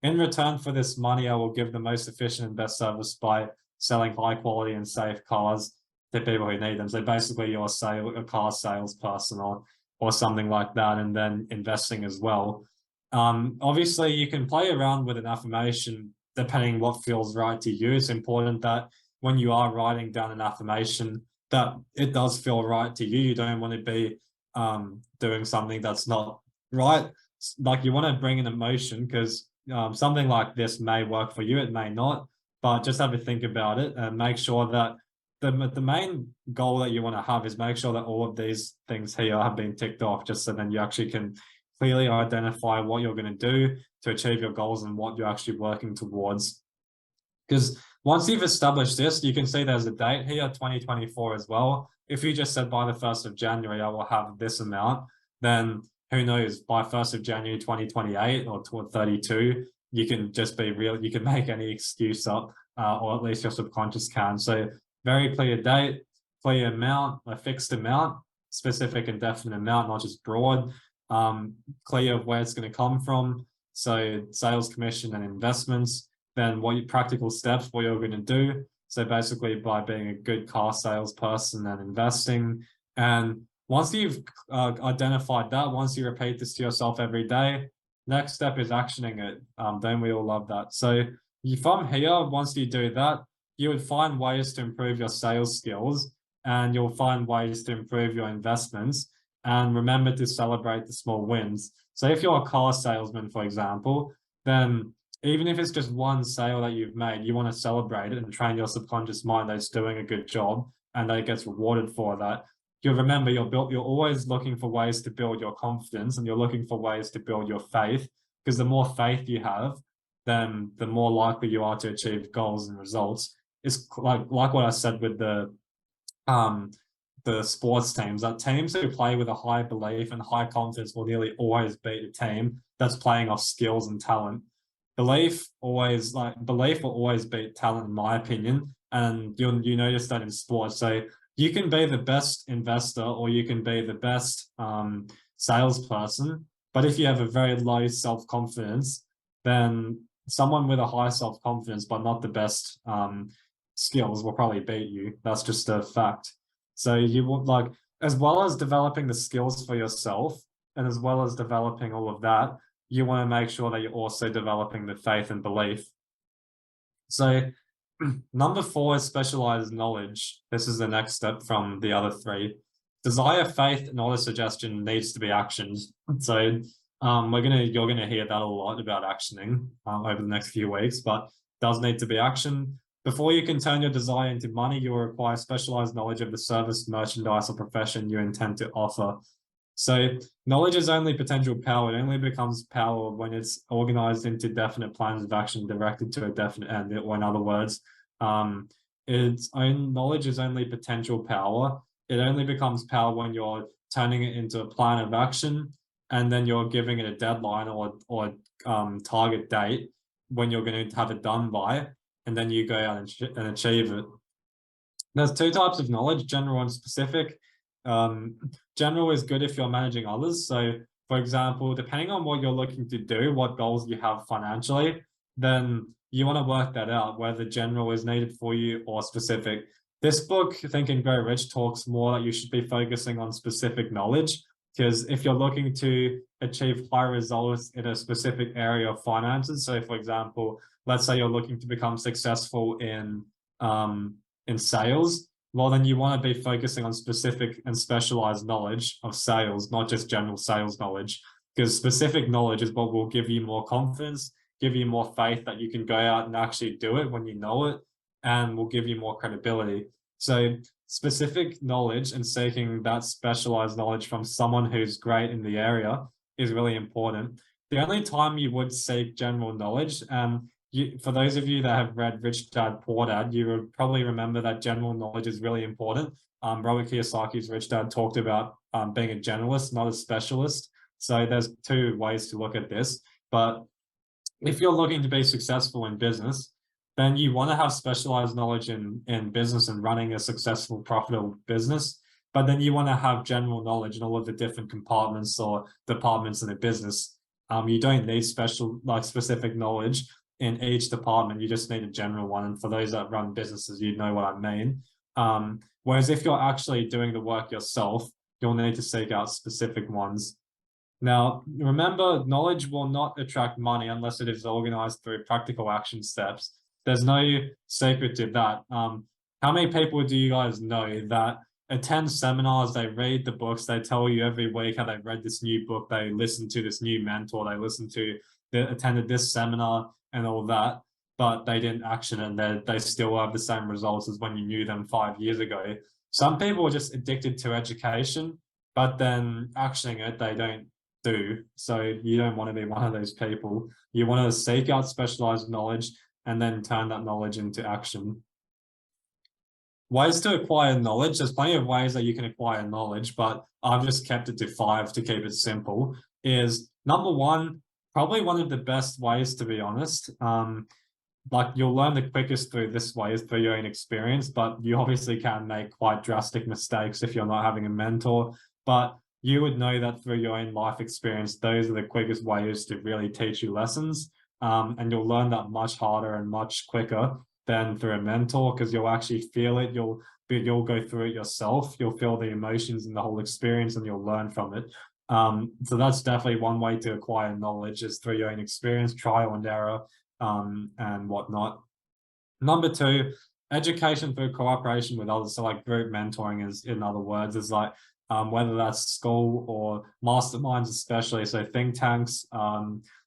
In return for this money, I will give the most efficient and best service by selling high quality and safe cars to people who need them. So basically you're a car salesperson or something like that, and then investing as well. Obviously, you can play around with an affirmation depending what feels right to you. It's important that when you are writing down an affirmation, that it does feel right to you. You don't want to be doing something that's not right. Like you want to bring an emotion because something like this may work for you, it may not, but just have a think about it and make sure that the main goal that you want to have is make sure that all of these things here have been ticked off, just so then you actually can clearly identify what you're going to do to achieve your goals and what you're actually working towards. Because once you've established this, you can see there's a date here, 2024 as well. If you just said by the 1st of January, I will have this amount, then who knows, by 1st of January 2028 or 32, you can just be real, you can make any excuse up, or at least your subconscious can. So very clear date, clear amount, a fixed amount, specific and definite amount, not just broad, clear of where it's going to come from. So sales commission and investments, then what practical steps, what you're going to do. So basically by being a good car salesperson and investing. And once you've identified that, once you repeat this to yourself every day, next step is actioning it. Don't we all love that? So from here, once you do that, you would find ways to improve your sales skills and you'll find ways to improve your investments. And remember to celebrate the small wins. So if you're a car salesman, for example, then even if it's just one sale that you've made, you want to celebrate it and train your subconscious mind that it's doing a good job and that it gets rewarded for that. You'll remember you're always looking for ways to build your confidence and you're looking for ways to build your faith, because the more faith you have, then the more likely you are to achieve goals and results. It's like what I said with the sports teams, that teams who play with a high belief and high confidence will nearly always beat a team that's playing off skills and talent. Belief will always beat talent, in my opinion, and you notice that in sports. So you can be the best investor or you can be the best salesperson, but if you have a very low self-confidence, then someone with a high self-confidence but not the best skills will probably beat you. That's just a fact. So you would as well as developing the skills for yourself and as well as developing all of that, you want to make sure that you're also developing the faith and belief. So number 4 is specialized knowledge. This is the next step from the other 3. Desire, faith, and auto suggestion needs to be actioned. So you're gonna hear that a lot about actioning over the next few weeks, but does need to be actioned. Before you can turn your desire into money, you will require specialized knowledge of the service, merchandise, or profession you intend to offer. So knowledge is only potential power. It only becomes power when it's organized into definite plans of action directed to a definite end. Or in other words, knowledge is only potential power. It only becomes power when you're turning it into a plan of action and then you're giving it a deadline or target date when you're going to have it done by, and then you go out and achieve it. There's 2 types of knowledge, general and specific. General is good if you're managing others. So for example, depending on what you're looking to do, what goals you have financially, then you want to work that out, whether general is needed for you or specific. This book, Think and Grow Rich, talks more that you should be focusing on specific knowledge, because if you're looking to achieve high results in a specific area of finances, so for example, let's say you're looking to become successful in sales, well, then you want to be focusing on specific and specialized knowledge of sales, not just general sales knowledge, because specific knowledge is what will give you more confidence, give you more faith that you can go out and actually do it when you know it, and will give you more credibility. So specific knowledge and seeking that specialized knowledge from someone who's great in the area is really important. The only time you would seek general knowledge, for those of you that have read Rich Dad, Poor Dad, you would probably remember that general knowledge is really important. Robert Kiyosaki's Rich Dad talked about being a generalist, not a specialist. So there's 2 ways to look at this. But if you're looking to be successful in business, then you want to have specialized knowledge in business and running a successful, profitable business. But then you want to have general knowledge in all of the different compartments or departments in a business. You don't need specific knowledge in each department. You just need a general one. And for those that run businesses, you know what I mean. Whereas if you're actually doing the work yourself, you'll need to seek out specific ones. Now, remember, knowledge will not attract money unless it is organized through practical action steps. There's no secret to that. How many people do you guys know that attend seminars, they read the books, they tell you every week how they read this new book, they listen to this new mentor, they attended this seminar and all that, but they didn't action it, and they still have the same results as when you knew them 5 years ago. Some people are just addicted to education, but then actioning it, they don't do. So you don't want to be one of those people. You want to seek out specialized knowledge and then turn that knowledge into action. Ways to acquire knowledge. There's plenty of ways that you can acquire knowledge, but I've just kept it to 5 to keep it simple. Is number one, probably one of the best ways, to be honest. Like you'll learn the quickest through this way is through your own experience, but you obviously can make quite drastic mistakes if you're not having a mentor. But you would know that through your own life experience, those are the quickest ways to really teach you lessons. And you'll learn that much harder and much quicker than through a mentor, because you'll actually feel it. You'll go through it yourself. You'll feel the emotions and the whole experience, and you'll learn from it. So that's definitely one way to acquire knowledge, is through your own experience, trial and error, and whatnot. Number two, education through cooperation with others. So like group mentoring is, in other words, is like whether that's school or masterminds, especially. So think tanks,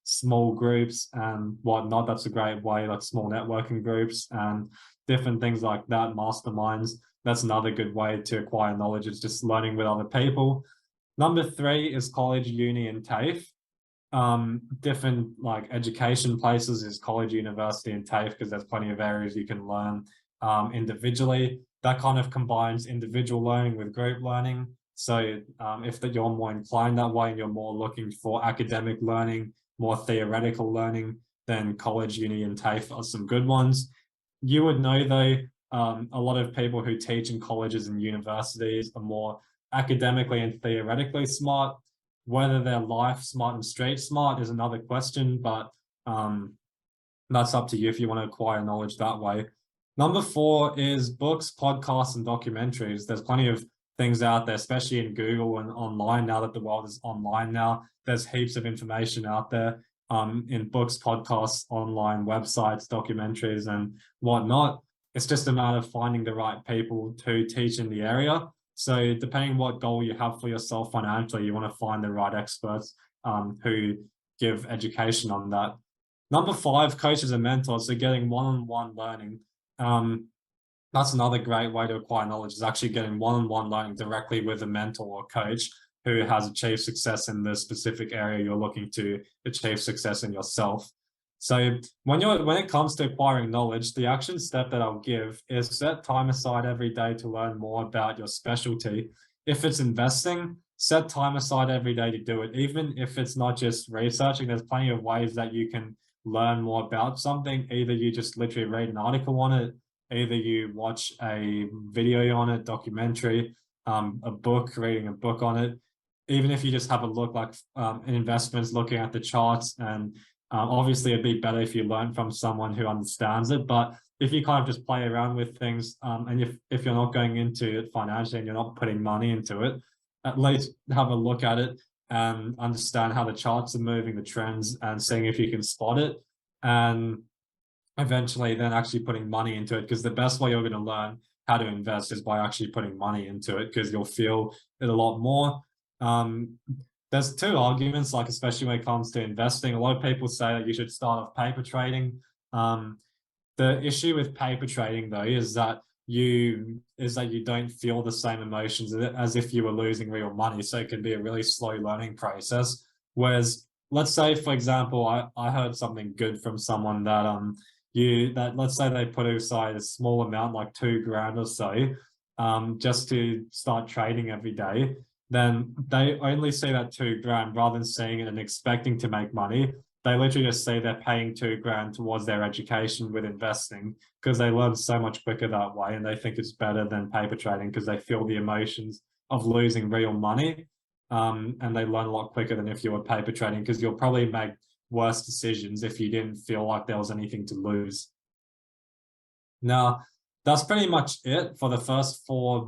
small groups and whatnot. That's a great way, like small networking groups and different things like that, masterminds. That's another good way to acquire knowledge. It's just learning with other people. Number three is college, uni, and TAFE. Different like education places is college, university, and TAFE, because there's plenty of areas you can learn individually. That kind of combines individual learning with group learning. So if that you're more inclined that way and you're more looking for academic learning, more theoretical learning, then college, uni, and TAFE are some good ones. You would know though, a lot of people who teach in colleges and universities are more academically and theoretically smart. Whether they're life smart and street smart is another question, but that's up to you if you want to acquire knowledge that way. Number four is books, podcasts, and documentaries. There's plenty of things out there, especially in Google and online, now that the world is online now. There's heaps of information out there in books, podcasts, online websites, documentaries, and whatnot. It's just a matter of finding the right people to teach in the area. So depending what goal you have for yourself financially, you want to find the right experts who give education on that. Number five, coaches and mentors. So getting one-on-one learning. That's another great way to acquire knowledge, is actually getting one-on-one learning directly with a mentor or coach who has achieved success in the specific area you're looking to achieve success in yourself. So when it comes to acquiring knowledge, the action step that I'll give is set time aside every day to learn more about your specialty. If it's investing, set time aside every day to do it. Even if it's not just researching, there's plenty of ways that you can learn more about something. Either you just literally read an article on it, either you watch a video on it, documentary, a book, reading a book on it. Even if you just have a look, like in investments, looking at the charts, and obviously it'd be better if you learn from someone who understands it. But if you kind of just play around with things, and if you're not going into it financially and you're not putting money into it, at least have a look at it and understand how the charts are moving, the trends, and seeing if you can spot it. And eventually then actually putting money into it, because the best way you're going to learn how to invest is by actually putting money into it, because you'll feel it a lot more. There's two arguments, like especially when it comes to investing. A lot of people say that you should start off paper trading. The issue with paper trading though is that you don't feel the same emotions as if you were losing real money. So it can be a really slow learning process. Whereas let's say, for example, I heard something good from someone that let's say they put aside a small amount, like $2,000 or so, just to start trading every day. Then they only see that $2,000 rather than seeing it and expecting to make money. They literally just say they're paying $2,000 towards their education with investing, because they learn so much quicker that way, and they think it's better than paper trading because they feel the emotions of losing real money. And they learn a lot quicker than if you were paper trading, because you'll probably make worse decisions if you didn't feel like there was anything to lose. Now, that's pretty much it for the first four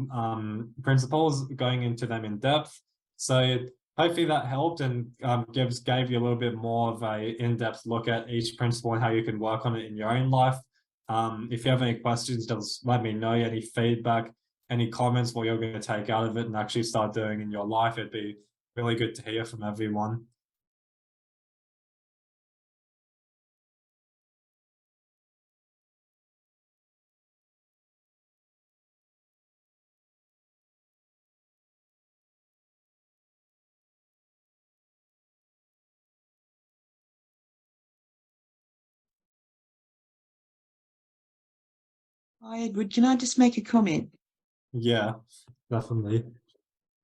principles, going into them in depth. So hopefully that helped and gave you a little bit more of a in-depth look at each principle and how you can work on it in your own life. If you have any questions, just let me know. Any feedback, any comments, what you're going to take out of it and actually start doing in your life. It'd be really good to hear from everyone. Hi, Edward. Can I just make a comment? Yeah, definitely.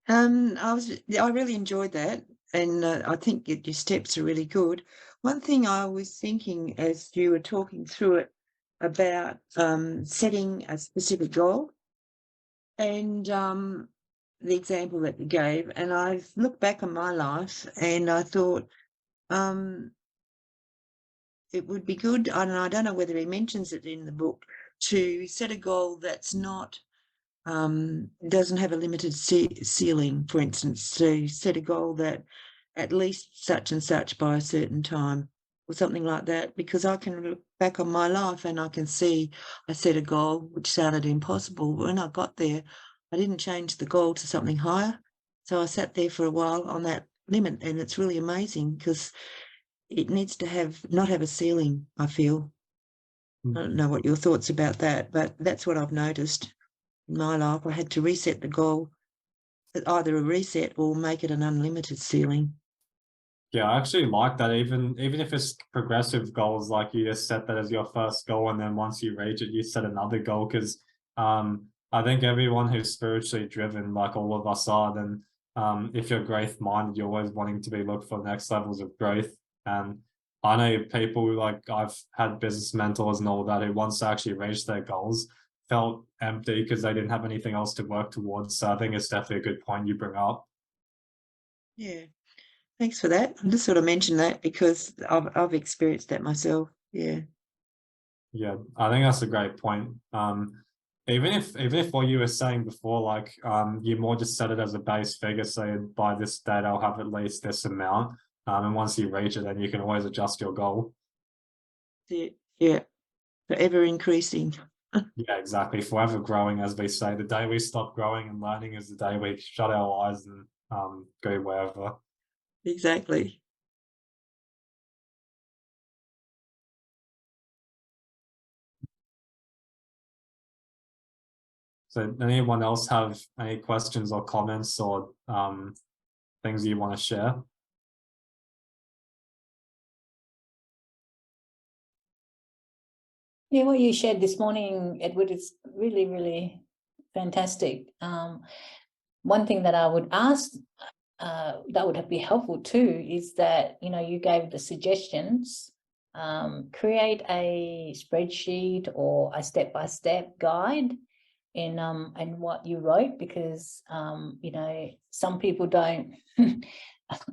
I really enjoyed that, and I think your steps are really good. One thing I was thinking as you were talking through it about setting a specific goal, and the example that you gave, and I've looked back on my life, and I thought it would be good, and I don't know whether he mentions it in the book, to set a goal that's not doesn't have a limited ceiling, for instance, to set a goal that at least such and such by a certain time or something like that, because I can look back on my life and I can see I set a goal which sounded impossible. When I got there, I didn't change the goal to something higher. So I sat there for a while on that limit, and it's really amazing because it needs to not have a ceiling, I feel. I don't know what your thoughts about that, but that's what I've noticed in my life. I had to reset the goal, either a reset or make it an unlimited ceiling. Yeah, I actually like that. Even if it's progressive goals, like you just set that as your first goal, and then once you reach it, you set another goal. Because I think everyone who's spiritually driven, like all of us are, then if you're growth minded, you're always wanting to be looked for next levels of growth. And I know people like I've had business mentors and all that who once they actually reached their goals felt empty because they didn't have anything else to work towards. So I think it's definitely a good point you bring up. Yeah, thanks for that. I just sort of mentioned that because I've experienced that myself. Yeah. Yeah, I think that's a great point. Even if what you were saying before, like you more just set it as a base figure, so by this date I'll have at least this amount. And once you reach it, then you can always adjust your goal. Yeah. Forever increasing. Yeah, exactly. Forever growing, as we say. The day we stop growing and learning is the day we shut our eyes and go wherever. Exactly. So anyone else have any questions or comments or things you want to share? Yeah, what you shared this morning, Edward, is really, really fantastic. One thing that I would ask that would be helpful too is that, you gave the suggestions, create a spreadsheet or a step-by-step guide in what you wrote, because some people don't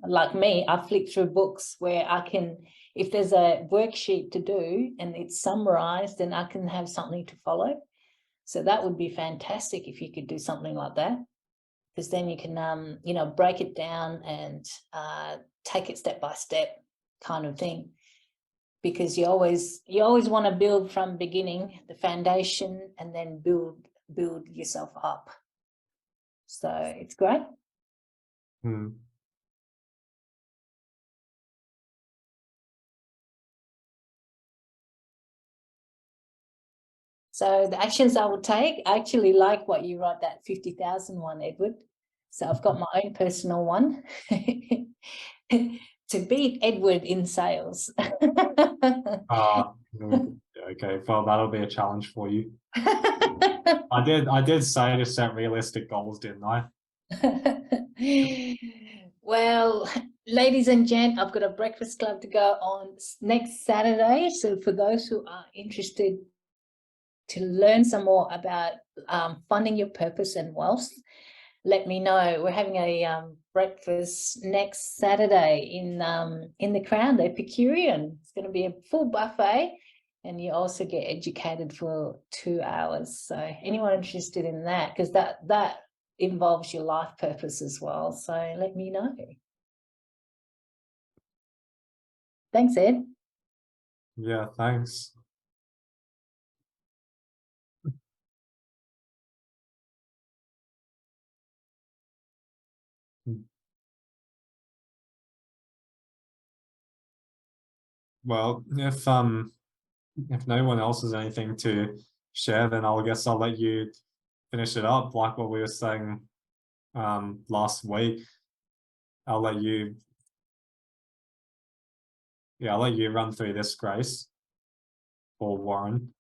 like me. I flick through books where I can, if there's a worksheet to do and it's summarized, then I can have something to follow. So that would be fantastic if you could do something like that, because then you can break it down and take it step by step kind of thing, because you always want to build from beginning, the foundation, and then build yourself up. So it's great. So the actions I will take, I actually like what you wrote, that 50,000 one, Edward. So I've got my own personal one to beat Edward in sales. Okay, well that'll be a challenge for you. I did say to set realistic goals, didn't I? Well, ladies and gents, I've got a breakfast club to go on next Saturday. So for those who are interested to learn some more about funding your purpose and wealth, let me know. We're having a breakfast next Saturday in the Crown, the Epicurean. It's going to be a full buffet, and you also get educated for 2 hours. So anyone interested in that, because that involves your life purpose as well. So let me know. Thanks, Ed. Yeah, thanks. Well, if no one else has anything to share, then I'll let you finish it up, like what we were saying last week. I'll let you run through this, Grace, or Warren.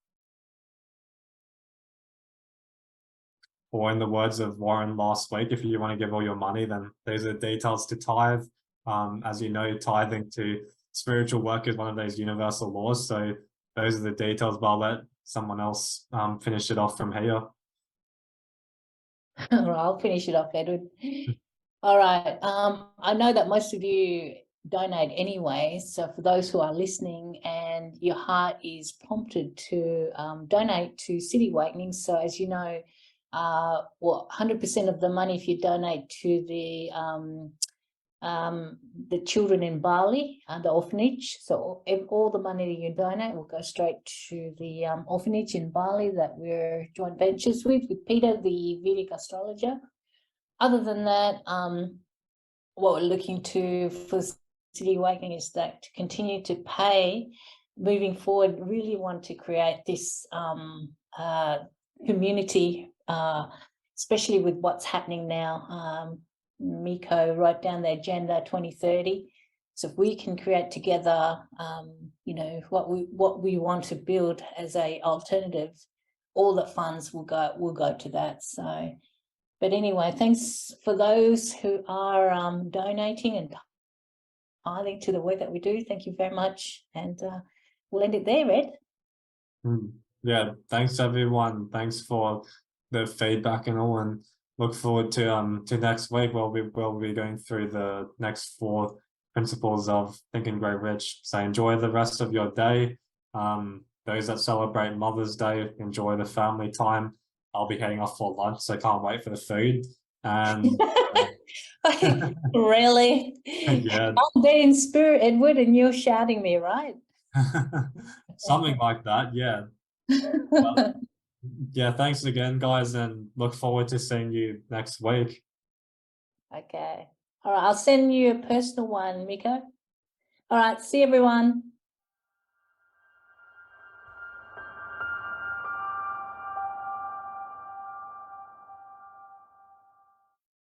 Or in the words of Warren last week, if you want to give all your money, then these are the details to tithe. As you know, tithing to spiritual work is one of those universal laws. So those are the details, but I'll let someone else finish it off from here. All right, I'll finish it off, Edward. All right. I know that most of you donate anyway. So for those who are listening and your heart is prompted to donate to City Awakening, so as you know, 100% of the money, if you donate to the children in Bali, the orphanage, so all the money that you donate will go straight to the orphanage in Bali that we're joint ventures with Peter, the Vedic astrologer. Other than that, what we're looking to for City Awakening is that to continue to pay moving forward. Really want to create this community, especially with what's happening now. Miko wrote down the agenda 2030. So if we can create together, you know, what we want to build as a alternative, all the funds will go to that. So, but anyway, thanks for those who are donating and tithing to the work that we do. Thank you very much, and we'll end it there, Ed. Yeah, thanks everyone. Thanks for the feedback and all, and look forward to next week where we'll be going through the next 4 principles of Think and Grow Rich. So enjoy the rest of your day. Those that celebrate Mother's Day, enjoy the family time. I'll be heading off for lunch, so can't wait for the food. And really? Yeah. I'm there in spirit, Edward, and you're shouting me, right? Something like that, yeah. Well, yeah, thanks again, guys, and look forward to seeing you next week. Okay. All right, I'll send you a personal one, Miko. All right, see everyone.